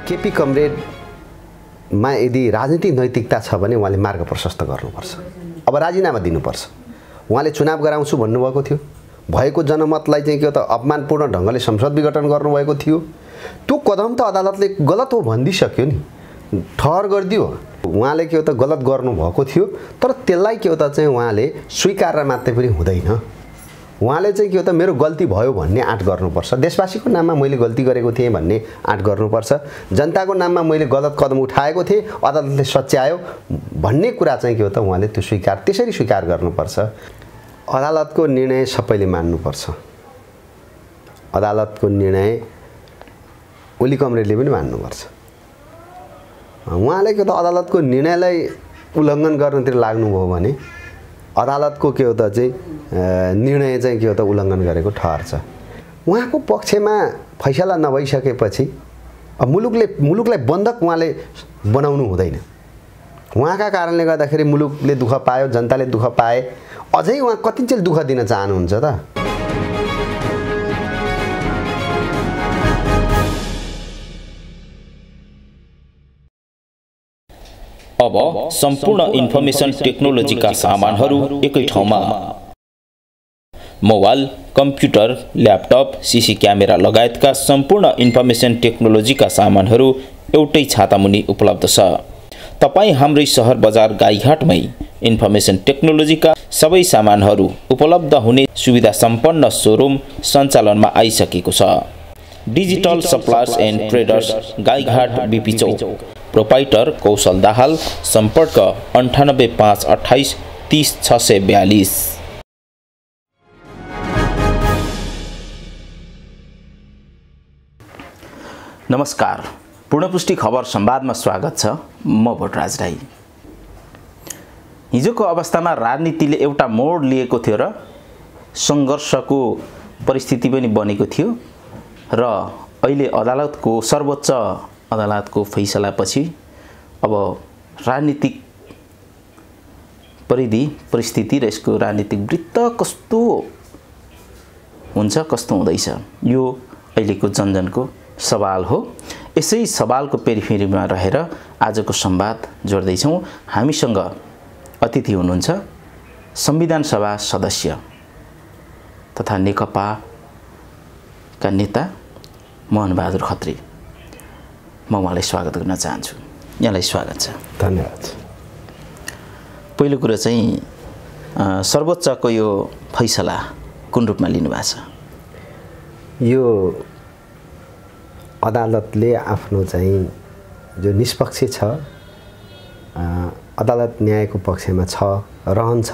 केपी कमरेडमा यदि राजनीतिक नैतिकता छ भने उहाँले मार्ग प्रशस्त गर्नुपर्छ। अब राजीनामा दिनुपर्छ। उहाँले चुनाव गराउँछु भन्नुभएको थियो, भएको जनमतलाई चाहिँ के त अपमानपूर्ण ढङ्गले संसद विघटन गर्नुभएको थियो। त्यो कदम त अदालतले गलत हो भनिदिइसक्यो नि, ठहर गरिदियो। उहाँले के हो त गलत गर्नुभएको थियो, तर त्यसलाई के हो त चाहिँ उहाँले स्वीकार्न मात्रै पनि हुँदैन। उहाँले चाहिँ के हो त मेरो गल्ती भयो भन्ने आँट गर्नुपर्छ। देशवासीको नाममा मैले गल्ती गरेको थिएँ भन्ने आँट गर्नुपर्छ। जनताको नाममा मैले गलत कदम उठाएको थिएँ, अदालतले सच्यायो भन्ने कुरा चाहिँ के हो त उहाँले त्यो त्यसरी स्वीकार गर्नुपर्छ। अदालतको निर्णय सबैले मान्नुपर्छ। अदालतको निर्णय ओली कमरेडले पनि मान्नुपर्छ। उहाँले के त अदालतको निर्णयलाई उल्लङ्घन गर्नतिर लाग्नुभयो भने अदालतको के हो त चाहिँ निर्णय चाहिँ के हो त उल्लङ्घन गरेको ठहर्छ। उहाँको पक्षमा फैसला नभइसकेपछि मुलुकलाई बन्धक उहाँले बनाउनु हुँदैन। उहाँका कारणले गर्दाखेरि मुलुकले दुःख पायो, जनताले दुःख पाए। अझै उहाँ कतिन्जेल दुःख दिन चाहनुहुन्छ त? अब सम्पूर्ण इन्फर्मेसन टेक्नोलोजीका सामानहरू एकै ठाउँमा। Mobile, computer, laptop, CC camera लगायतका सम्पूर्ण इन्फर्मेसन टेक्नोलोजीका सामानहरू एउटै छातामुनि उपलब्ध छ। तपाईं हाम्रै सहर बजार गाईघाटमै इन्फर्मेसन टेक्नोलोजीका सबै सामानहरू उपलब्ध हुने सुविधा सम्पन्न शोरूम सञ्चालनमा आइसकेको छ। Digital suppliers and traders, Gaighat, BP Chowk. Proprietor कौशल दाहाल। सम्पर्क 9852 30 642। नमस्कार, पूर्णपुष्टि खबर संवादमा स्वागत छ। म भोटराज राई। हिजोको अवस्थामा राजनीतिले एउटा मोड लिएको थियो र सङ्घर्षको परिस्थिति पनि बनेको थियो र अहिले अदालतको सर्वोच्च अदालतको फैसलापछि अब राजनीतिक परिस्थिति र यसको राजनीतिक वृत्त कस्तो हुन्छ, कस्तो हुँदैछ, यो अहिलेको जनजनको सवाल हो। यसै सवालको पेरिफेरीमा रहेर आजको संवाद जोड्दैछौँ। हामीसँग अतिथि हुनुहुन्छ संविधान सभा सदस्य तथा नेकपाका नेता मोहनबहादुर खत्री। म उहाँलाई स्वागत गर्न चाहन्छु। यहाँलाई स्वागत छ। धन्यवाद। पहिलो कुरो चाहिँ सर्वोच्चको यो फैसला कुन रूपमा लिनुभएको छ? यो अदालतले आफ्नो चाहिँ जो निष्पक्ष छ, अदालत न्यायको पक्षमा छ, रहन्छ,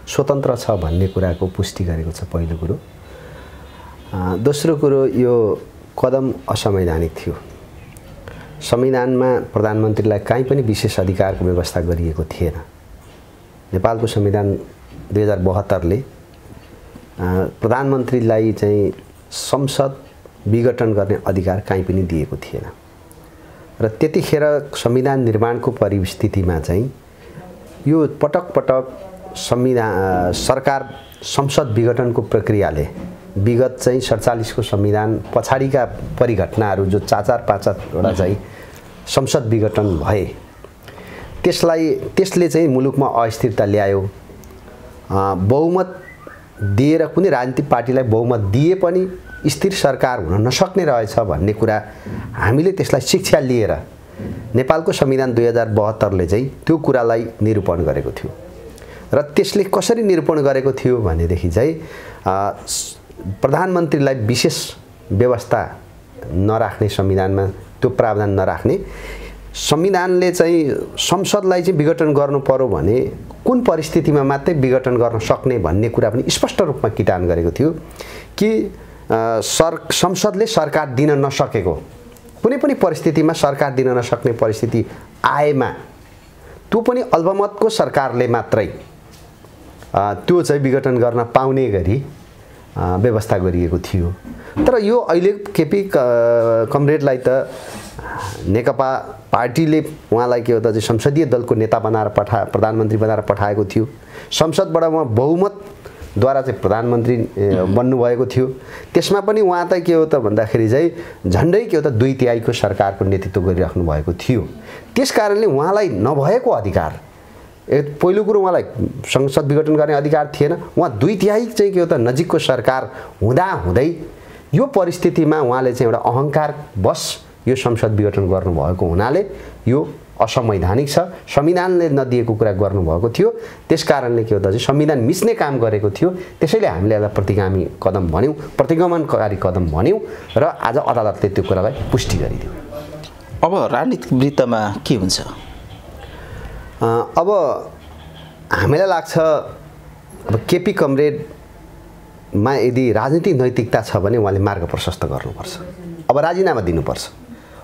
स्वतन्त्र छ भन्ने कुराको पुष्टि गरेको छ पहिलो कुरो। दोस्रो कुरो, यो कदम असंवैधानिक थियो। संविधानमा प्रधानमन्त्रीलाई कहीँ पनि विशेष अधिकारको व्यवस्था गरिएको थिएन। नेपालको संविधान 2072ले प्रधानमन्त्रीलाई चाहिँ संसद विघटन गर्ने अधिकार कहीँ पनि दिएको थिएन र त्यतिखेर संविधान निर्माणको परिस्थितिमा चाहिँ यो पटक पटक सरकार संसद विघटनको प्रक्रियाले विगत चाहिँ 47 को संविधान पछाडिका परिघटनाहरू जो 4-5वटा चाहिँ संसद विघटन भए त्यसले चाहिँ मुलुकमा अस्थिरता ल्यायो। बहुमत दिएर कुनै राजनीतिक पार्टीलाई बहुमत दिए पनि स्थिर सरकार हुन नसक्ने रहेछ भन्ने कुरा हामीले त्यसलाई शिक्षा लिएर नेपालको संविधान 2072ले चाहिँ त्यो कुरालाई निरूपण गरेको थियो र त्यसले कसरी निरूपण गरेको थियो भनेदेखि चाहिँ प्रधानमन्त्रीलाई विशेष व्यवस्था नराख्ने, संविधानमा त्यो प्रावधान नराख्ने, संविधानले चाहिँ संसदलाई चाहिँ विघटन गर्नु पर्यो भने कुन परिस्थितिमा मात्रै विघटन गर्न सक्ने भन्ने कुरा पनि स्पष्ट रूपमा किटान गरेको थियो कि संसदले सरकार दिन नसकेको कुनै पनि परिस्थितिमा सरकार दिन नसक्ने परिस्थिति आएमा त्यो पनि अल्पमतको सरकारले मात्रै त्यो चाहिँ विघटन गर्न पाउने गरी व्यवस्था गरिएको थियो। तर यो अहिले केपी कमरेडलाई त नेकपा पार्टीले उहाँलाई के हो त संसदीय दलको नेता बनाएर प्रधानमन्त्री बनाएर पठाएको थियो। संसदबाट उहाँ बहुमत द्वारा चाहिँ प्रधानमन्त्री बन्नुभएको थियो। त्यसमा पनि उहाँ त के हो त भन्दाखेरि चाहिँ झन्डै के हो त 2/3 सरकारको नेतृत्व गरिराख्नु भएको थियो। त्यसकारणले उहाँलाई नभएको अधिकार, पहिलो कुरो उहाँलाई संसद विघटन गर्ने अधिकार थिएन। उहाँ 2/3 चाहिँ के हो त नजिकको सरकार हुँदाहुँदै यो परिस्थितिमा उहाँले चाहिँ एउटा अहङ्कारवश यो संसद विघटन गर्नुभएको हुनाले यो असंवैधानिक छ, संविधानले नदिएको कुरा गर्नुभएको थियो। त्यसकारणले के हो त संविधान मिच्ने काम गरेको थियो। त्यसैले हामीले यसलाई प्रतिगामी कदम भन्यौँ, प्रतिगमनकारी कदम भन्यौँ र आज अदालतले त्यो कुरालाई पुष्टि गरिदियो। अब राजनीतिक वृत्तमा के हुन्छ? अब हामीलाई लाग्छ अब केपी कमरेडमा यदि राजनीतिक नैतिकता छ भने उहाँले मार्ग प्रशस्त गर्नुपर्छ। अब राजीनामा दिनुपर्छ।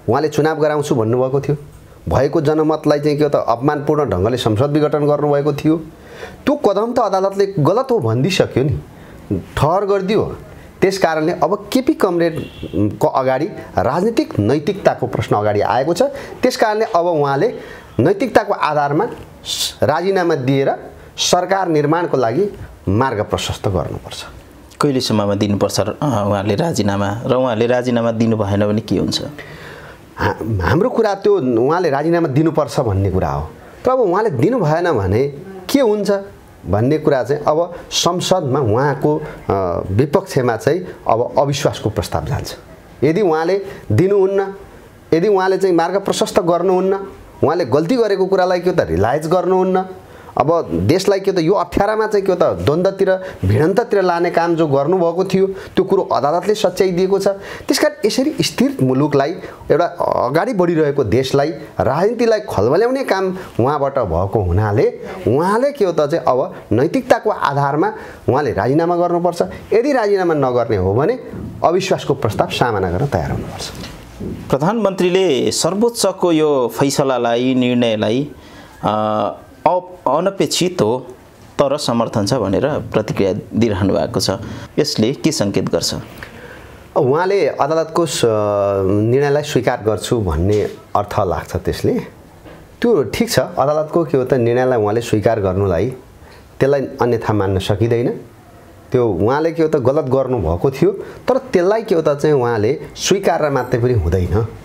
उहाँले चुनाव गराउँछु भन्नुभएको थियो, भएको जनमतलाई चाहिँ के हो त अपमानपूर्ण ढङ्गले संसद विघटन गर्नुभएको थियो। त्यो कदम त अदालतले गलत हो भनिदिइसक्यो नि, ठहर गरिदियो। त्यसकारणले अब केपी कमरेडको अगाडि राजनीतिक नैतिकताको प्रश्न अगाडि आएको छ। त्यसकारणले अब उहाँले नैतिकताको आधारमा राजीनामा दिएर सरकार निर्माणको लागि मार्ग प्रशस्त गर्नुपर्छ। कहिलेसम्ममा दिनुपर्छ उहाँले राजीनामा, र उहाँले राजीनामा दिनु भएन भने के हुन्छ? हाम्रो कुरा त्यो उहाँले राजीनामा दिनुपर्छ भन्ने कुरा हो। तर अब उहाँले दिनु भएन भने के हुन्छ भन्ने कुरा चाहिँ अब संसदमा उहाँको विपक्षमा चाहिँ अब अविश्वासको प्रस्ताव जान्छ। यदि उहाँले दिनुहुन्न, यदि उहाँले चाहिँ मार्ग प्रशस्त गर्नुहुन्न, उहाँले गल्ती गरेको कुरालाई के हो त रियलाइज गर्नुहुन्न, अब देशलाई के हो त यो अप्ठ्यारामा चाहिँ के हो त द्वन्द्वतिर भिडन्ततिर लाने काम जो गर्नुभएको थियो त्यो कुरो अदालतले सच्याइदिएको छ। त्यसकारण यसरी स्थिर मुलुकलाई, एउटा अगाडि बढिरहेको देशलाई, राजनीतिलाई खलबल्याउने काम उहाँबाट भएको हुनाले उहाँले के हो त चाहिँ अब नैतिकताको आधारमा उहाँले राजीनामा गर्नुपर्छ। यदि राजीनामा नगर्ने हो भने अविश्वासको प्रस्ताव सामना गर्न तयार हुनुपर्छ। प्रधानमन्त्रीले सर्वोच्चको यो फैसलालाई, निर्णयलाई अनपेक्षित हो तर समर्थन छ भनेर प्रतिक्रिया दिइरहनु भएको छ। यसले के सङ्केत गर्छ? उहाँले अदालतको निर्णयलाई स्वीकार गर्छु भन्ने अर्थ लाग्छ त्यसले। त्यो ठिक छ, अदालतको के हो त निर्णयलाई उहाँले स्वीकार गर्नुलाई त्यसलाई अन्यथा मान्न सकिँदैन। त्यो उहाँले के हो त गलत गर्नुभएको थियो, तर त्यसलाई के हो त चाहिँ उहाँले स्वीकार मात्रै पनि हुँदैन।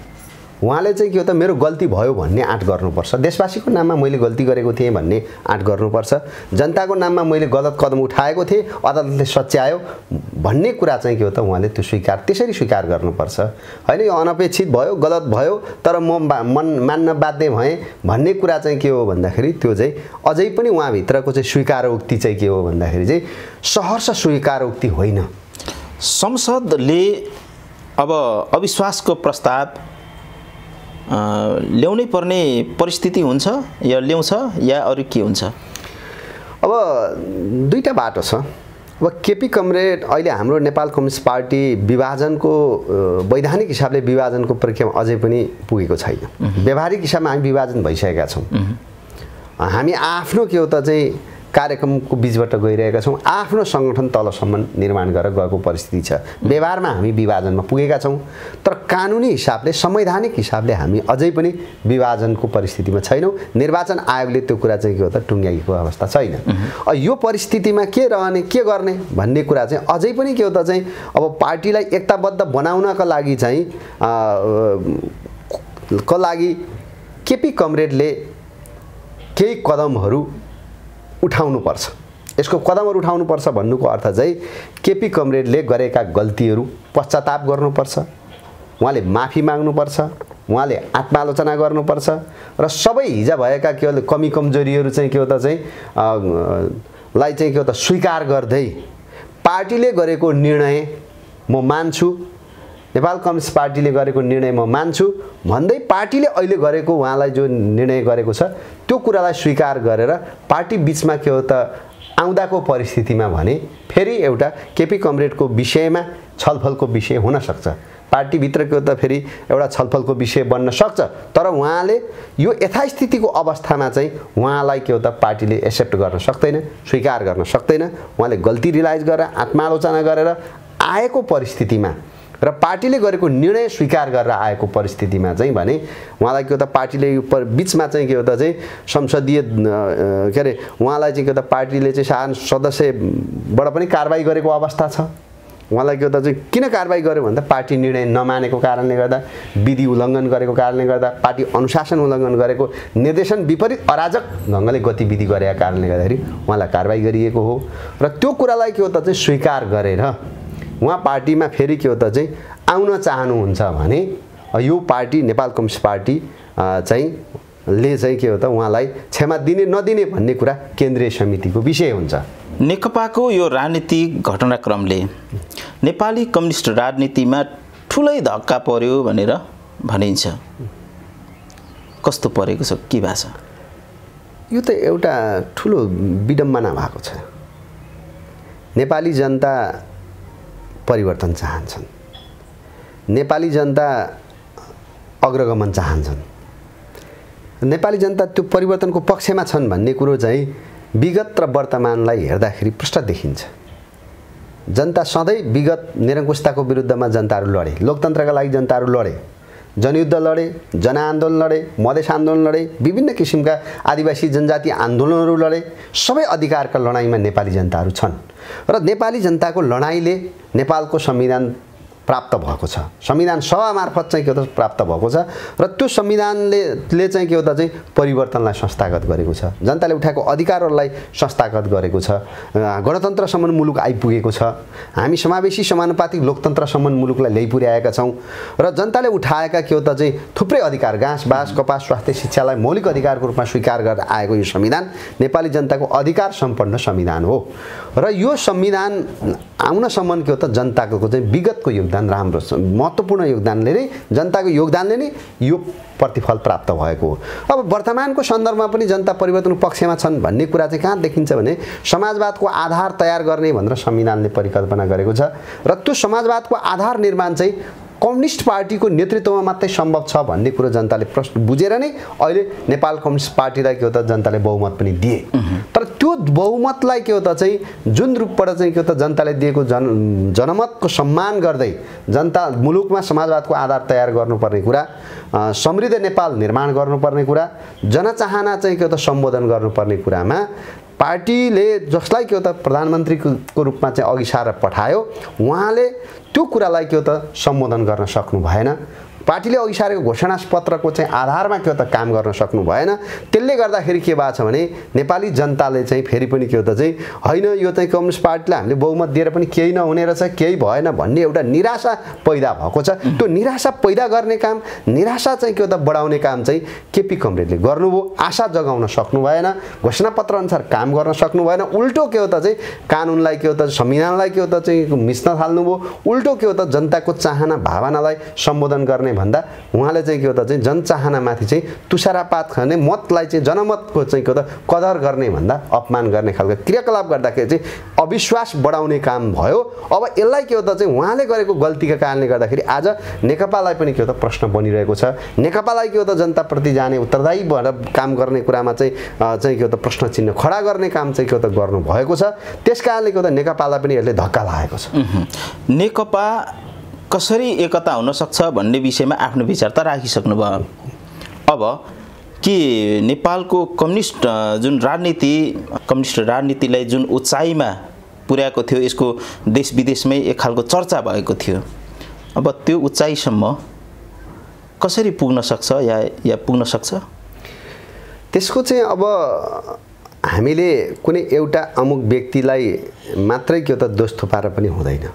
उहाँले चाहिँ के हो त मेरो गल्ती भयो भन्ने आँट गर्नुपर्छ। देशवासीको नाममा मैले गल्ती गरेको थिएँ भन्ने आँट गर्नुपर्छ। जनताको नाममा मैले गलत कदम उठाएको थिएँ, अदालतले सच्यायो भन्ने कुरा चाहिँ के हो त उहाँले त्यो त्यसरी स्वीकार गर्नुपर्छ। होइन यो अनपेक्षित भयो, गलत भयो, तर म मान्न बाध्य भएँ भन्ने कुरा चाहिँ के हो भन्दाखेरि त्यो चाहिँ अझै पनि उहाँभित्रको चाहिँ स्वीकारोक्ति चाहिँ के हो भन्दाखेरि चाहिँ सहर्ष स्वीकारोक्ति होइन। संसदले अब अविश्वासको प्रस्ताव ल्याउनै पर्ने परिस्थिति हुन्छ या ल्याउँछ या अरू के हुन्छ? अब दुईटा बाटो छ। अब केपी कमरेड अहिले हाम्रो नेपाल कम्युनिस्ट पार्टी विभाजनको वैधानिक हिसाबले विभाजनको प्रक्रियामा अझै पनि पुगेको छैन। व्यावहारिक हिसाबमा हामी विभाजन भइसकेका छौँ। हामी आफ्नो के हो त चाहिँ कार्यक्रमको बीचबाट गइरहेका छौँ। आफ्नो सङ्गठन तलसम्म निर्माण गरेर गएको परिस्थिति छ। व्यवहारमा हामी विभाजनमा पुगेका छौँ, तर कानुनी हिसाबले, संवैधानिक हिसाबले हामी अझै पनि विभाजनको परिस्थितिमा छैनौँ। निर्वाचन आयोगले त्यो कुरा चाहिँ के हो त टुङ्ग्याएको अवस्था छैन। यो परिस्थितिमा के रहने, के गर्ने भन्ने कुरा चाहिँ अझै पनि के हो त चाहिँ अब पार्टीलाई एकताबद्ध बनाउनका लागि चाहिँ केपी कमरेडले केही कदमहरू उठाउनुपर्छ। यसको कदमहरू उठाउनुपर्छ भन्नुको अर्थ चाहिँ केपी कमरेडले गरेका गल्तीहरू पश्चाताप गर्नुपर्छ, उहाँले माफी माग्नुपर्छ, उहाँले आत्मालोचना गर्नुपर्छ र सबै हिजो भएका के हो कमी कमजोरीहरू चाहिँ के हो त चाहिँ लाई चाहिँ के हो त स्वीकार गर्दै पार्टीले गरेको निर्णय म मान्छु, नेपाल कम्युनिस्ट पार्टीले गरेको निर्णय म मान्छु भन्दै पार्टीले अहिले गरेको उहाँलाई जो निर्णय गरेको छ त्यो कुरालाई स्वीकार गरेर पार्टी बीचमा के हो त आउँदाको परिस्थितिमा भने फेरि एउटा केपी कमरेडको विषयमा छलफलको विषय हुन सक्छ। पार्टीभित्र के हो त फेरि एउटा छलफलको विषय बन्न सक्छ, तर उहाँले यो यथास्थितिको अवस्थामा चाहिँ उहाँलाई के हो त पार्टीले एक्सेप्ट गर्न सक्दैन, स्वीकार गर्न सक्दैन। उहाँले गल्ती रियलाइज गरेर आत्मालोचना गरेर आएको परिस्थितिमा र पार्टीले गरेको निर्णय स्वीकार गरेर आएको परिस्थितिमा चाहिँ भने उहाँलाई के हो त पार्टीले बिचमा चाहिँ के हो त चाहिँ संसदीय के अरे उहाँलाई चाहिँ के हो त पार्टीले चाहिँ साधारण सदस्यबाट पनि कारबाही गरेको अवस्था छ। उहाँलाई के हो त चाहिँ किन कारबाही गर्यो भन्दा पार्टी निर्णय नमानेको कारणले गर्दा, विधि उल्लङ्घन गरेको कारणले गर्दा, पार्टी अनुशासन उल्लङ्घन गरेको, निर्देशन विपरीत अराजक ढङ्गले गतिविधि गरेका कारणले गर्दाखेरि उहाँलाई कारबाही गरिएको हो। र त्यो कुरालाई के हो त चाहिँ स्वीकार गरेर उहाँ पार्टीमा फेरि के हो त चाहिँ आउन चाहनुहुन्छ भने यो पार्टी नेपाल कम्युनिस्ट पार्टी चाहिँ के हो त उहाँलाई क्षमा दिने नदिने भन्ने कुरा केन्द्रीय समितिको विषय हुन्छ। नेकपाको यो राजनीतिक घटनाक्रमले नेपाली कम्युनिस्ट राजनीतिमा ठुलै धक्का पर्यो भनेर भनिन्छ। कस्तो परेको छ, के भएको छ? यो त एउटा ठुलो विडम्बना भएको छ। नेपाली जनता परिवर्तन चाहन्छन्, नेपाली जनता अग्रगमन चाहन्छन्, नेपाली जनता त्यो परिवर्तनको पक्षमा छन् भन्ने कुरो चाहिँ विगत र वर्तमानलाई हेर्दाखेरि प्रष्ट देखिन्छ। जनता सधैँ विगत निरङ्कुशताको विरुद्धमा जनताहरू लडे, लोकतन्त्रका लागि जनताहरू लडे, जनयुद्ध लडे, जनआन्दोलन लडे, मधेस आन्दोलन लडे, विभिन्न किसिमका आदिवासी जनजाति आन्दोलनहरू लडे। सबै अधिकारका लडाइँमा नेपाली जनताहरू छन् र नेपाली जनताको लडाइँले नेपालको संविधान प्राप्त भएको छ, संविधान सभा मार्फत चाहिँ के हो त प्राप्त भएको छ र त्यो संविधानले चाहिँ के हो त चाहिँ परिवर्तनलाई संस्थागत गरेको छ, जनताले उठाएको अधिकारहरूलाई संस्थागत गरेको छ, गणतन्त्रसम्म मुलुक आइपुगेको छ। हामी समावेशी समानुपातिक लोकतन्त्रसम्म मुलुकलाई ल्याइपुर्याएका छौँ र जनताले उठाएका के हो त चाहिँ थुप्रै अधिकार, घाँस बास कपास स्वास्थ्य शिक्षालाई मौलिक अधिकारको रूपमा स्वीकार गरेर आएको यो संविधान नेपाली जनताको अधिकार सम्पन्न संविधान हो र यो संविधान आउनसम्म के हो त जनताको चाहिँ विगतको योगदान राम्रो छ, महत्त्वपूर्ण योगदानले नै जनताको योगदानले नै यो प्रतिफल प्राप्त भएको हो। अब वर्तमानको सन्दर्भमा पनि जनता परिवर्तनको पक्षमा छन् भन्ने कुरा चाहिँ कहाँ देखिन्छ भने समाजवादको आधार तयार गर्ने भनेर संविधानले परिकल्पना गरेको छ र त्यो समाजवादको आधार निर्माण चाहिँ कम्युनिस्ट पार्टीको नेतृत्वमा मात्रै सम्भव छ भन्ने कुरो जनताले प्रश्न बुझेर नै अहिले नेपाल कम्युनिस्ट पार्टीलाई के हो त जनताले बहुमत पनि दिए। तर त्यो बहुमतलाई के हो त चाहिँ जुन रूपबाट चाहिँ के हो त जनताले दिएको जनमतको सम्मान गर्दै जनता मुलुकमा समाजवादको आधार तयार गर्नुपर्ने कुरा, समृद्ध नेपाल निर्माण गर्नुपर्ने कुरा, जनचाहना चाहिँ के हो त सम्बोधन गर्नुपर्ने कुरामा पार्टीले जसलाई के हो त प्रधानमन्त्रीको रूपमा चाहिँ अघि सारेर पठायो उहाँले त्यो कुरालाई के हो त सम्बोधन गर्न सक्नु भएन। पार्टीले अघि सारेको घोषणापत्रको चाहिँ आधारमा के हो त काम गर्न सक्नु भएन। त्यसले गर्दाखेरि के भएको छ भने नेपाली जनताले चाहिँ फेरि पनि के हो त चाहिँ होइन यो चाहिँ कम्युनिस्ट पार्टीलाई हामीले बहुमत दिएर पनि केही नहुने रहेछ, केही भएन भन्ने एउटा निराशा पैदा भएको छ। त्यो निराशा पैदा गर्ने काम, निराशा चाहिँ के हो त बढाउने काम चाहिँ केपी कमरेडले गर्नुभयो। आशा जगाउन सक्नु भएन, घोषणापत्र अनुसार काम गर्न सक्नु भएन। उल्टो के हो त चाहिँ कानुनलाई के हो त संविधानलाई के हो त चाहिँ मिच्न थाल्नुभयो। उल्टो के हो त जनताको चाहना भावनालाई सम्बोधन गर्ने भन्दा उहाँले चाहिँ के हो त चाहिँ जनचाहनामाथि चाहिँ तुषारपात गर्ने, मतलाई चाहिँ जनमतको चाहिँ के हो त कदर गर्ने भन्दा अपमान गर्ने खालको क्रियाकलाप गर्दाखेरि चाहिँ अविश्वास बढाउने काम भयो। अब यसलाई के हो त चाहिँ उहाँले गरेको गल्तीका कारणले गर्दाखेरि आज नेकपालाई पनि के हो त प्रश्न बनिरहेको छ। नेकपालाई के हो त जनताप्रति जाने उत्तरदायी भएर काम गर्ने कुरामा चाहिँ के हो त प्रश्न चिन्ह खडा गर्ने काम चाहिँ के हो त गर्नु भएको छ। त्यसकारणले के हो त नेकपालाई पनि यसले धक्का लागेको छ। नेकपा कसरी एकता हुन सक्छ भन्ने विषयमा आफ्नो विचार त राखिसक्नुभयो। अब के नेपालको कम्युनिस्ट जुन राजनीति, कम्युनिस्ट राजनीतिलाई जुन उचाइमा पुर्याएको थियो, यसको देश विदेशमै एक खालको चर्चा भएको थियो, अब त्यो उचाइसम्म कसरी पुग्न सक्छ या पुग्न सक्छ? त्यसको चाहिँ अब हामीले कुनै एउटा अमुक व्यक्तिलाई मात्रै के हो त दोष थुपाएर पनि हुँदैन।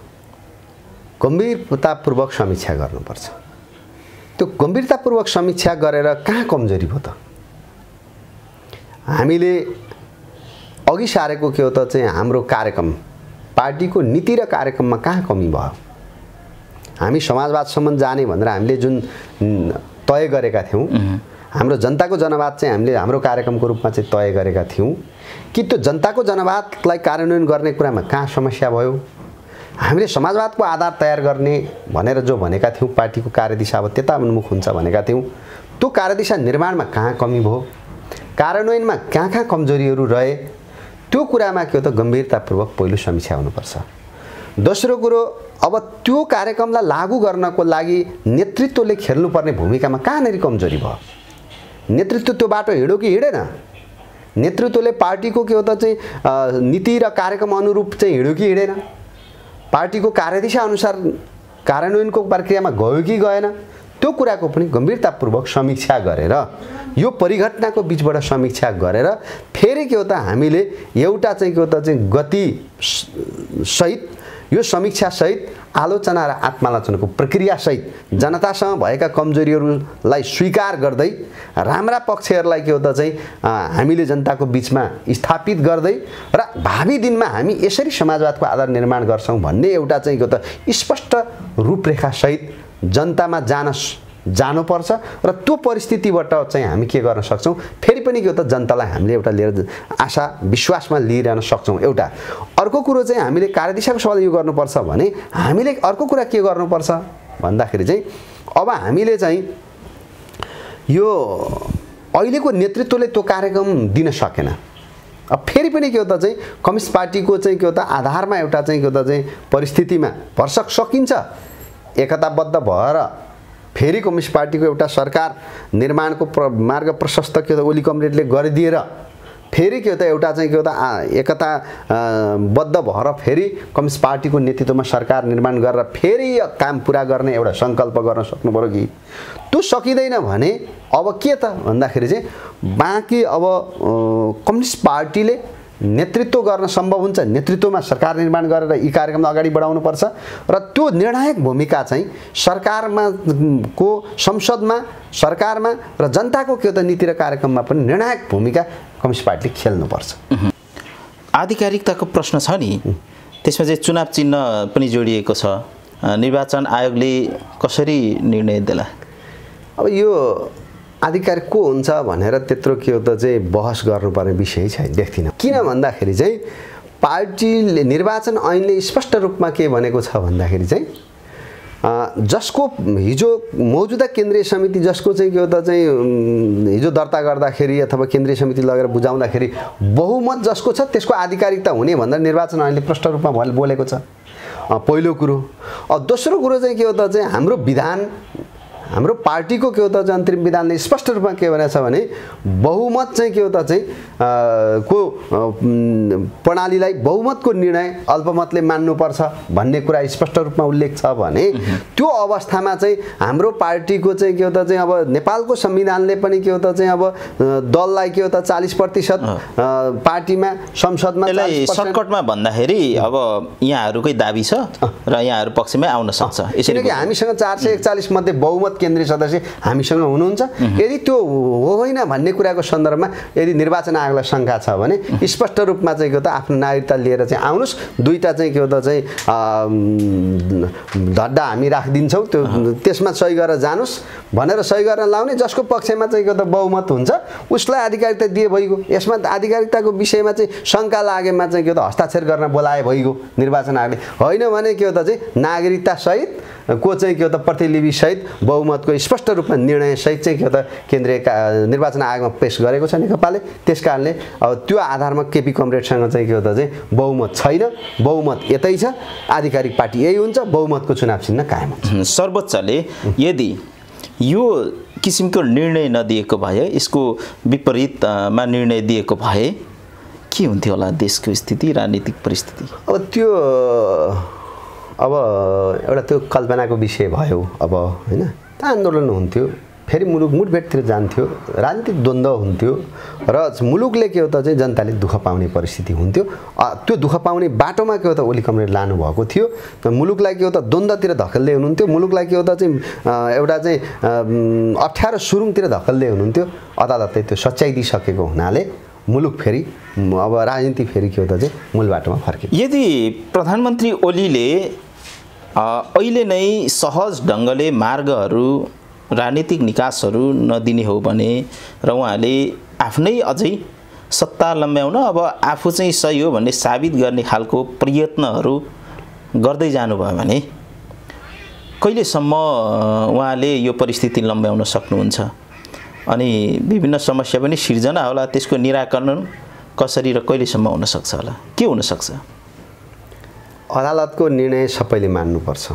गम्भीरतापूर्वक समीक्षा गर्नुपर्छ। त्यो गम्भीरतापूर्वक समीक्षा गरेर कहाँ कमजोरी भयो त? हामीले अघि सारेको के हो त चाहिँ हाम्रो कार्यक्रम, पार्टीको नीति र कार्यक्रममा कहाँ कमी भयो? हामी समाजवादसम्म जाने भनेर हामीले जुन तय गरेका थियौँ, हाम्रो जनताको जनवाद चाहिँ हामीले हाम्रो कार्यक्रमको रूपमा चाहिँ तय गरेका थियौँ कि त्यो जनताको जनवादलाई कार्यान्वयन गर्ने कुरामा कहाँ समस्या भयो? हामीले समाजवादको आधार तयार गर्ने भनेर जो भनेका थियौँ, पार्टीको कार्यदिशा अब त्यता उन्मुख हुन्छ भनेका थियौँ, त्यो कार्यदिशा निर्माणमा कहाँ कमी भयो, कार्यान्वयनमा कहाँ कहाँ कमजोरीहरू रहे, त्यो कुरामा के हो त गम्भीरतापूर्वक पहिलो समीक्षा हुनुपर्छ। दोस्रो कुरो अब त्यो कार्यक्रमलाई लागू गर्नको लागि नेतृत्वले खेल्नुपर्ने भूमिकामा कहाँनिर कमजोरी भयो? नेतृत्व त्यो बाटो हिँड्यो कि हिँडेन? नेतृत्वले पार्टीको के हो त चाहिँ नीति र कार्यक्रम अनुरूप चाहिँ हिँड्यो कि हिँडेन? पार्टीको कार्यदिशा अनुसार कार्यान्वयनको प्रक्रियामा गयो कि गएन? त्यो कुराको पनि गम्भीरतापूर्वक समीक्षा गरेर यो परिघटनाको बिचबाट समीक्षा गरेर फेरि के हो त हामीले एउटा चाहिँ के हो त चाहिँ गति सहित यो समीक्षा सहित आलोचना र आत्मालोचनाको प्रक्रिया सहित जनतासँग भएका कमजोरीहरूलाई स्वीकार गर्दै राम्रा पक्षहरूलाई के हो त चाहिँ हामीले जनताको बिचमा स्थापित गर्दै र भावी दिनमा हामी यसरी समाजवादको आधार निर्माण गर्छौं भन्ने एउटा चाहिँ के हो त स्पष्ट रूपरेखा सहित जनतामा जानुपर्छ र त्यो परिस्थितिबाट चाहिँ हामी के गर्न सक्छौं फेरि पनि के हो त जनतालाई हामीले एउटा लिएर आशा विश्वासमा लिइरहन सक्छौं। एउटा अर्को कुरो चाहिँ हामीले कार्यदिशाको सवाल यो गर्नुपर्छ भने हामीले अर्को कुरा के गर्नुपर्छ भन्दाखेरि चाहिँ अब हामीले चाहिँ यो अहिलेको नेतृत्वले त्यो कार्यक्रम दिन सकेन। अब फेरि पनि के हो त चाहिँ कम्युनिस्ट पार्टीको चाहिँ के हो त आधारमा एउटा चाहिँ के हो त चाहिँ परिस्थितिमा भर्सक सकिन्छ एकताबद्ध भएर फेरि कम्युनिस्ट पार्टीको एउटा सरकार निर्माणको मार्ग प्रशस्त के हो त ओली कमरेडले गरिदिएर फेरि के हो त एउटा चाहिँ के हो त एकताबद्ध भएर फेरि कम्युनिस्ट पार्टीको नेतृत्वमा सरकार निर्माण गरेर फेरि काम पुरा गर्ने एउटा सङ्कल्प गर्न सक्नु पर्यो कि त्यो सकिँदैन भने अब के त भन्दाखेरि चाहिँ बाँकी अब कम्युनिस्ट पार्टीले नेतृत्व गर्न सम्भव हुन्छ, नेतृत्वमा सरकार निर्माण गरेर यी कार्यक्रमलाई अगाडि बढाउनुपर्छ र त्यो निर्णायक भूमिका चाहिँ सरकारमा को संसदमा सरकारमा र जनताको के हो त नीति र कार्यक्रममा पनि निर्णायक भूमिका कम्युनिस्ट पार्टीले खेल्नुपर्छ। आधिकारिकताको प्रश्न छ नि, त्यसमा चाहिँ चुनाव चिन्ह पनि जोडिएको छ, निर्वाचन आयोगले कसरी निर्णय देला? अब यो आधिकारिक को हुन्छ भनेर त्यत्रो के हो त चाहिँ बहस गर्नुपर्ने विषय छैन देख्दिनँ। किन भन्दाखेरि चाहिँ पार्टीले निर्वाचन ऐनले स्पष्ट रूपमा के भनेको छ भन्दाखेरि चाहिँ जसको हिजो मौजुदा केन्द्रीय समिति जसको चाहिँ के हो त चाहिँ हिजो दर्ता गर्दाखेरि अथवा केन्द्रीय समिति लगेर बुझाउँदाखेरि बहुमत जसको छ त्यसको आधिकारिकता हुने भनेर निर्वाचन ऐनले प्रष्ट रूपमा बोलेको छ पहिलो कुरो। दोस्रो कुरो चाहिँ के हो त चाहिँ हाम्रो विधान हाम्रो पार्टीको के हो त अन्तरिम विधानले स्पष्ट रूपमा के भनेको छ भने बहुमत चाहिँ के हो त चाहिँ को प्रणालीलाई बहुमतको निर्णय अल्पमतले मान्नुपर्छ भन्ने कुरा स्पष्ट रूपमा उल्लेख छ भने त्यो अवस्थामा चाहिँ हाम्रो पार्टीको चाहिँ के हो त चाहिँ अब नेपालको संविधानले पनि के हो त चाहिँ अब दललाई के हो त 40% पार्टीमा संसदमा सर्टकटमा भन्दाखेरि अब यहाँहरुकै दाबी छ र यहाँहरु पक्षमै आउन सक्छ। किनकि हामीसँग 441 मध्ये बहुमत केन्द्रीय सदस्य हामीसँग हुनुहुन्छ। यदि त्यो होइन भन्ने कुराको सन्दर्भमा यदि निर्वाचन आयोगलाई शंका छ भने स्पष्ट रूपमा चाहिँ के हो त आफ्नो नागरिकता लिएर चाहिँ आउनुस्, दुईटा चाहिँ के हो त चाहिँ धड्डा हामी राखिदिन्छौँ, त्यो त्यसमा सही गरेर जानुस् भनेर सही गर्न लाउने, जसको पक्षमा चाहिँ के हो त बहुमत हुन्छ उसलाई आधिकारिकता दिए भइगयो। यसमा आधिकारिकताको विषयमा चाहिँ शंका लागेमा चाहिँ के हो त हस्ताक्षर गर्न बोलाए भइगयो निर्वाचन आयोगले। होइन भने के हो त चाहिँ नागरिकता सहित को चाहिँ के हो त प्रतिलिपि सहित बहुमतको स्पष्ट रूपमा निर्णय सहित चाहिँ के हो त केन्द्रीय निर्वाचन आयोगमा पेश गरेको छ नेकपाले। त्यसकारणले अब त्यो आधारमा केपी कमरेडसँग चाहिँ के हो त चाहिँ बहुमत छैन, बहुमत यतै छ, आधिकारिक पार्टी यही हुन्छ, बहुमतको चुनाव चिन्ह कायम हुन्छ। सर्वोच्चले यदि यो किसिमको निर्णय नदिएको भए, यसको विपरीतमा निर्णय दिएको भए के हुन्थ्यो होला देशको स्थिति, राजनीतिक परिस्थिति? अब त्यो एउटा त्यो कल्पनाको विषय भयो। अब हैन आन्दोलन हुन्थ्यो, फेरि मुलुक मुठभेडतिर जान्थ्यो, राजनीतिक द्वन्द्व हुन्थ्यो र मुलुकले के हो त चाहिँ जनताले दुःख पाउने परिस्थिति हुन्थ्यो। त्यो दुःख पाउने बाटोमा के हो त ओली कमरेड लानु भएको थियो। मुलुकलाई के हो त द्वन्द्वतिर धकेल्दै हुनुहुन्थ्यो, मुलुकलाई के हो त चाहिँ एउटा चाहिँ अप्ठ्यारो सुरुङतिर धकेल्दै हुनुहुन्थ्यो। अदालतले त्यो सच्याइ दिइसकेको हुनाले मुलुक फेरि अब राजनीति फेरि के हो त चाहिँ मूल बाटोमा फर्कियो। यदि प्रधानमन्त्री ओलीले अहिले नै सहज ढङ्गले मार्गहरू, राजनीतिक निकासहरू नदिने हो भने र उहाँले आफ्नै अझै सत्ता लम्ब्याउन अब आफू चाहिँ सही हो भन्ने साबित गर्ने खालको प्रयत्नहरू गर्दै जानुभयो भने कहिलेसम्म उहाँले यो परिस्थिति लम्ब्याउन सक्नुहुन्छ? अनि विभिन्न समस्या पनि सिर्जना होला, त्यसको निराकरण कसरी र कहिलेसम्म हुन सक्छ होला? के हुन सक्छ? अदालतको निर्णय सबैले मान्नुपर्छ।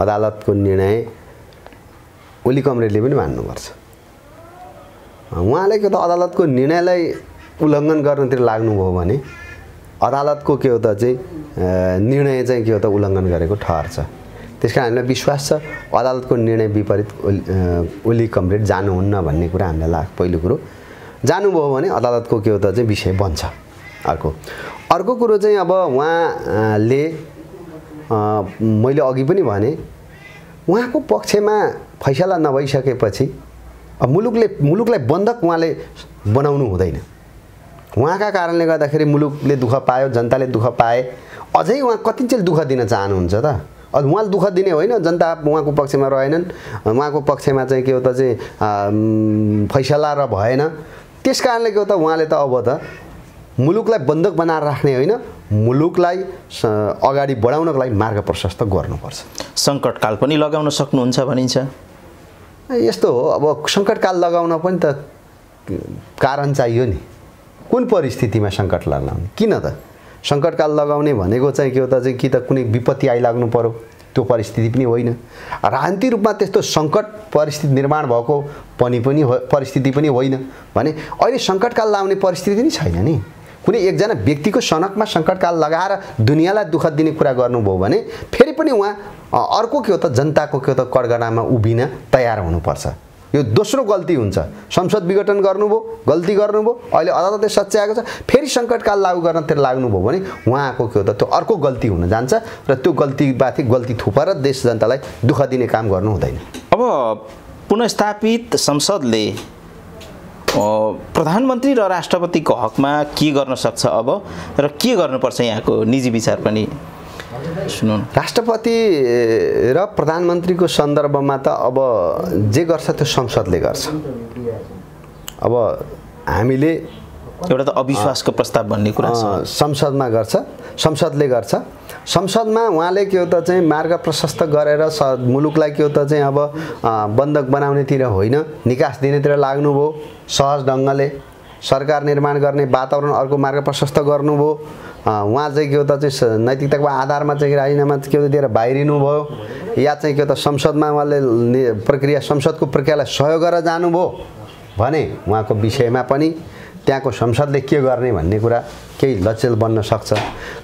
अदालतको निर्णय ओली कमरेडले पनि मान्नुपर्छ। उहाँले के त अदालतको निर्णयलाई उल्लङ्घन गर्नतिर लाग्नुभयो भने अदालतको के हो त चाहिँ निर्णय चाहिँ के हो त उल्लङ्घन गरेको ठहर्छ। त्यसकारण हामीलाई विश्वास छ अदालतको निर्णय विपरीत ओली कमरेड जानुहुन्न भन्ने कुरा हामीलाई लाग्छ। पहिलो कुरो जानुभयो भने अदालतको के हो त चाहिँ विषय बन्छ। अर्को कुरो चाहिँ अब उहाँले मैले अघि पनि भने उहाँको पक्षमा फैसला नभइसकेपछि मुलुकलाई बन्धक उहाँले बनाउनु हुँदैन। उहाँका कारणले गर्दाखेरि मुलुकले दुःख पायो, जनताले दुःख पाए, अझै उहाँ कतिन्जेल दुःख दिन चाहनुहुन्छ त? उहाँले दुःख दिने होइन, जनता उहाँको पक्षमा रहेनन्, उहाँको पक्षमा चाहिँ के हो त चाहिँ फैसला र भएन। त्यस कारणले के हो त उहाँले त अब त मुलुकलाई बन्धक बनाएर राख्ने होइन, मुलुकलाई अगाडि बढाउनको लागि मार्ग प्रशस्त गर्नुपर्छ। सङ्कटकाल पनि लगाउन सक्नुहुन्छ भनिन्छ। यस्तो हो, अब सङ्कटकाल लगाउन पनि त कारण चाहियो नि। कुन परिस्थितिमा सङ्कट लगाउने? किन त सङ्कटकाल लगाउने भनेको चाहिँ के हो त चाहिँ कि त कुनै विपत्ति आइलाग्नु पर्यो, त्यो परिस्थिति पनि होइन। राजनीतिक रूपमा त्यस्तो सङ्कट परिस्थिति निर्माण भएको परिस्थिति पनि होइन भने अहिले सङ्कटकाल लाउने परिस्थिति नि छैन नि। कुनै एकजना व्यक्तिको सनकमा सङ्कटकाल लगाएर दुनियाँलाई दुःख दिने कुरा गर्नुभयो भने फेरि पनि उहाँ अर्को के हो त जनताको के हो त कडगडामा उभिन तयार हुनुपर्छ। यो दोस्रो गल्ती हुन्छ। संसद विघटन गर्नुभयो, गल्ती गर्नुभयो, अहिले अदालतले सच्याएको छ, फेरि सङ्कटकाल लागू गर्नतिर लाग्नुभयो भने उहाँको के हो त त्यो अर्को गल्ती हुन जान्छ र त्यो गल्तीमाथि गल्ती थुपाएर देश जनतालाई दुःख दिने काम गर्नु हुँदैन। अब पुनर्स्थापित संसदले प्रधानमन्त्री र राष्ट्रपतिको हकमा के गर्न सक्छ अब र के गर्नुपर्छ यहाँको निजी विचार पनि सुनौँ। राष्ट्रपति र प्रधानमन्त्रीको सन्दर्भमा त अब जे गर्छ त्यो संसदले गर्छ। अब हामीले एउटा त अविश्वासको प्रस्ताव भन्ने कुरा छ, संसदमा गर्छ, संसदले गर्छ। संसदमा उहाँले के हो त चाहिँ मार्ग प्रशस्त गरेर मुलुकलाई के हो त चाहिँ अब बन्धक बनाउनेतिर होइन, निकास दिनेतिर लाग्नुभयो। सहज ढङ्गले सरकार निर्माण गर्ने वातावरण अर्को मार्ग प्रशस्त गर्नुभयो। उहाँ चाहिँ के हो त चाहिँ नैतिकताको आधारमा चाहिँ राजीनामा के हो दिएर बाहिरिनु भयो, या चाहिँ के हो त संसदमा उहाँले संसदको प्रक्रियालाई सहयोग गरेर जानुभयो भने उहाँको विषयमा पनि त्यहाँको संसदले के गर्ने भन्ने कुरा केही लचेल बन्न सक्छ।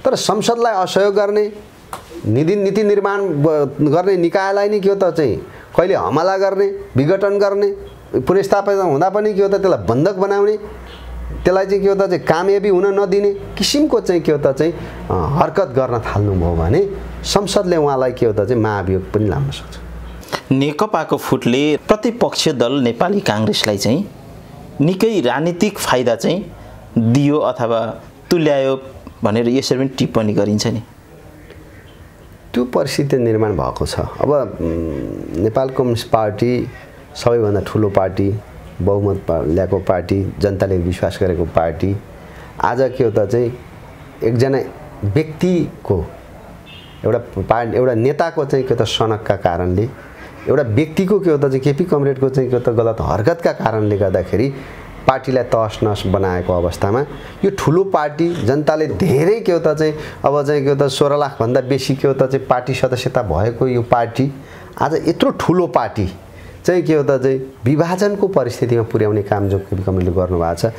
तर संसदलाई असहयोग गर्ने, नीति निर्माण गर्ने निकायलाई नि के हो त चाहिँ कहिले हमला गर्ने, विघटन गर्ने, पुनर्स्थापना हुँदा पनि के हो त त्यसलाई बन्धक बनाउने, त्यसलाई चाहिँ के हो त चाहिँ कामयाबी हुन नदिने किसिमको चाहिँ के हो त चाहिँ हरकत गर्न थाल्नुभयो भने संसदले उहाँलाई के हो त चाहिँ महाभियोग पनि लान्न सक्छ। नेकपाको फुटले प्रतिपक्ष दल नेपाली काङ्ग्रेसलाई चाहिँ निकै राजनीतिक फाइदा चाहिँ दियो अथवा तुल्यायो भनेर यसरी पनि टिप्पणी गरिन्छ नि। त्यो परिस्थिति निर्माण भएको छ। अब नेपाल कम्युनिस्ट पार्टी सबैभन्दा ठुलो पार्टी, बहुमत ल्याएको पार्टी, जनताले विश्वास गरेको पार्टी आज के हो त चाहिँ एकजना व्यक्तिको एउटा नेताको चाहिँ के हो त सनकका कारणले, एउटा व्यक्तिको के हो त चाहिँ केपी कमरेडको चाहिँ के हो त गलत हरकतका कारणले गर्दाखेरि पार्टीलाई तहस नहस बनाएको अवस्थामा यो ठुलो पार्टी, जनताले धेरै के हो त चाहिँ अब चाहिँ के हो त 16 लाख भन्दा बेसी के हो त चाहिँ पार्टी सदस्यता भएको यो पार्टी आज यत्रो ठुलो पार्टी चाहिँ के हो त चाहिँ विभाजनको परिस्थितिमा पुर्याउने काम जो केपी कमरेडले गर्नुभएको छ।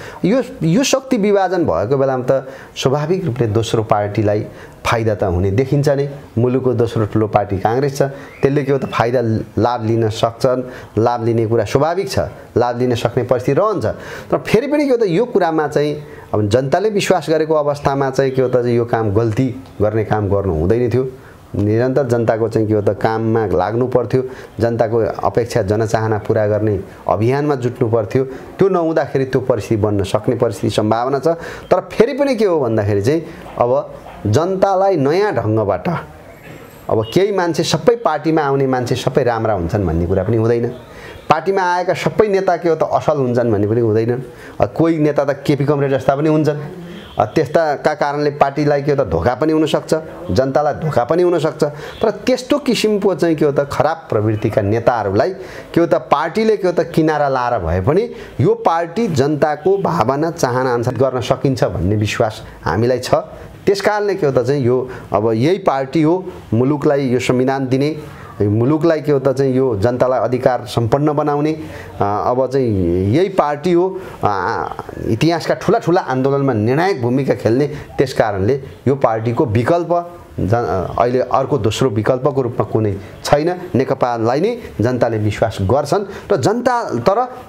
यो शक्ति विभाजन भएको बेलामा त स्वाभाविक रूपले दोस्रो पार्टीलाई फाइदा त हुने देखिन्छ नै। मुलुकको दोस्रो ठुलो पार्टी काङ्ग्रेस छ, त्यसले के हो त फाइदा लाभ लिन सक्छन्, लाभ लिने कुरा स्वाभाविक छ, लाभ लिन सक्ने परिस्थिति रहन्छ। तर फेरि पनि के हो त यो कुरामा चाहिँ अब जनताले विश्वास गरेको अवस्थामा चाहिँ के हो त यो काम गल्ती गर्ने काम गर्नु हुँदैन थियो। निरन्तर जनताको चाहिँ के हो त काममा लाग्नु पर्थ्यो, जनताको अपेक्षा जनचाहना पुरा गर्ने अभियानमा जुट्नु पर्थ्यो। त्यो नहुँदाखेरि त्यो परिस्थिति बन्न सक्ने परिस्थिति सम्भावना छ। तर फेरि पनि के हो भन्दाखेरि चाहिँ अब जनतालाई नयाँ ढङ्गबाट अब केही मान्छे सबै पार्टीमा आउने मान्छे सबै राम्रा हुन्छन् भन्ने कुरा पनि हुँदैन। पार्टीमा आएका सबै नेता के हो त असल हुन्छन् भन्ने पनि हुँदैन। कोही नेता त केपी कमरेड जस्ता पनि हुन्छन्। त्यस्ताका कारणले पार्टीलाई के हो त धोका पनि हुनसक्छ, जनतालाई धोका पनि हुनसक्छ। तर त्यस्तो किसिमको चाहिँ के हो त खराब प्रवृत्तिका नेताहरूलाई के हो त पार्टीले के हो त किनारा लाएर भए पनि यो पार्टी जनताको भावना चाहना अनुसार गर्न सकिन्छ भन्ने विश्वास हामीलाई छ। त्यसकारणले के हो त चाहिँ यो अब यही पार्टी हो मुलुकलाई यो संविधान दिने, मुलुकलाई के हो त चाहिँ यो जनतालाई अधिकार सम्पन्न बनाउने, अब चाहिँ यही पार्टी हो इतिहासका ठुला आन्दोलनमा निर्णायक भूमिका खेल्ने। त्यसकारणले यो पार्टीको विकल्प अहिले अर्को दोस्रो विकल्पको रूपमा कुनै छैन। नेकपालाई नै जनताले विश्वास गर्छन् र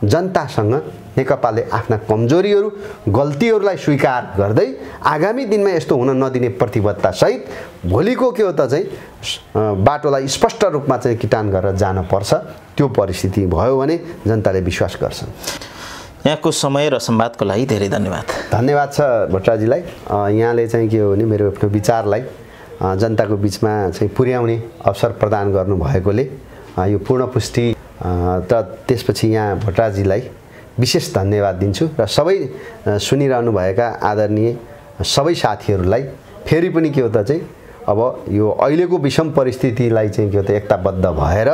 जनतासँग नेकपाले आफ्ना कमजोरीहरू गल्तीहरूलाई स्वीकार गर्दै आगामी दिनमा यस्तो हुन नदिने प्रतिबद्धतासहित भोलिको के हो त चाहिँ बाटोलाई स्पष्ट रूपमा चाहिँ किटान गरेर जानुपर्छ। त्यो परिस्थिति भयो भने जनताले विश्वास गर्छन्। यहाँको समय र संवादको लागि धेरै धन्यवाद। धन्यवाद छ भट्टराजीलाई। यहाँले चाहिँ के हो भने मेरो आफ्नो विचारलाई जनताको बिचमा चाहिँ पुर्याउने अवसर प्रदान गर्नुभएकोले यो पूर्ण पुष्टि र त्यसपछि यहाँ भट्टराजीलाई विशेष धन्यवाद दिन्छु र सबै सुनिरहनुभएका आदरणीय सबै साथीहरूलाई फेरि पनि के हो त चाहिँ अब यो अहिलेको विषम परिस्थितिलाई चाहिँ के हो त एकताबद्ध भएर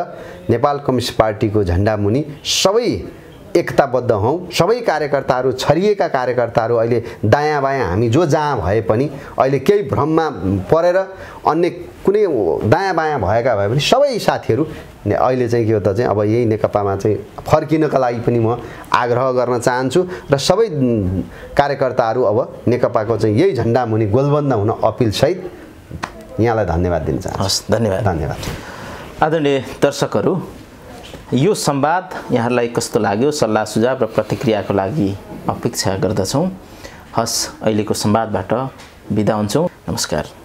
नेपाल कम्युनिस्ट पार्टीको झण्डा मुनि सबै एकताबद्ध हौँ। सबै कार्यकर्ताहरू, छरिएका कार्यकर्ताहरू अहिले दायाँ बायाँ हामी जो जहाँ भए पनि अहिले केही भ्रममा परेर अन्य कुनै दायाँ बायाँ भएका भए पनि सबै साथीहरू अहिले चाहिँ के हो त चाहिँ अब यही नेकपामा चाहिँ फर्किनका लागि पनि म आग्रह गर्न चाहन्छु र सबै कार्यकर्ताहरू अब नेकपाको चाहिँ यही झण्डा मुनि गोलबन्द हुन अपिलसहित यहाँलाई धन्यवाद दिन चाहन्छु। धन्यवाद। आदरणीय दर्शकहरू, यो संवाद यहाँलाई कस्तो लाग्यो, सल्लाह सुझाव र प्रतिक्रियाको लागि अपेक्षा गर्दछौँ। हस्, अहिलेको संवादबाट बिदा हुन्छौँ। नमस्कार।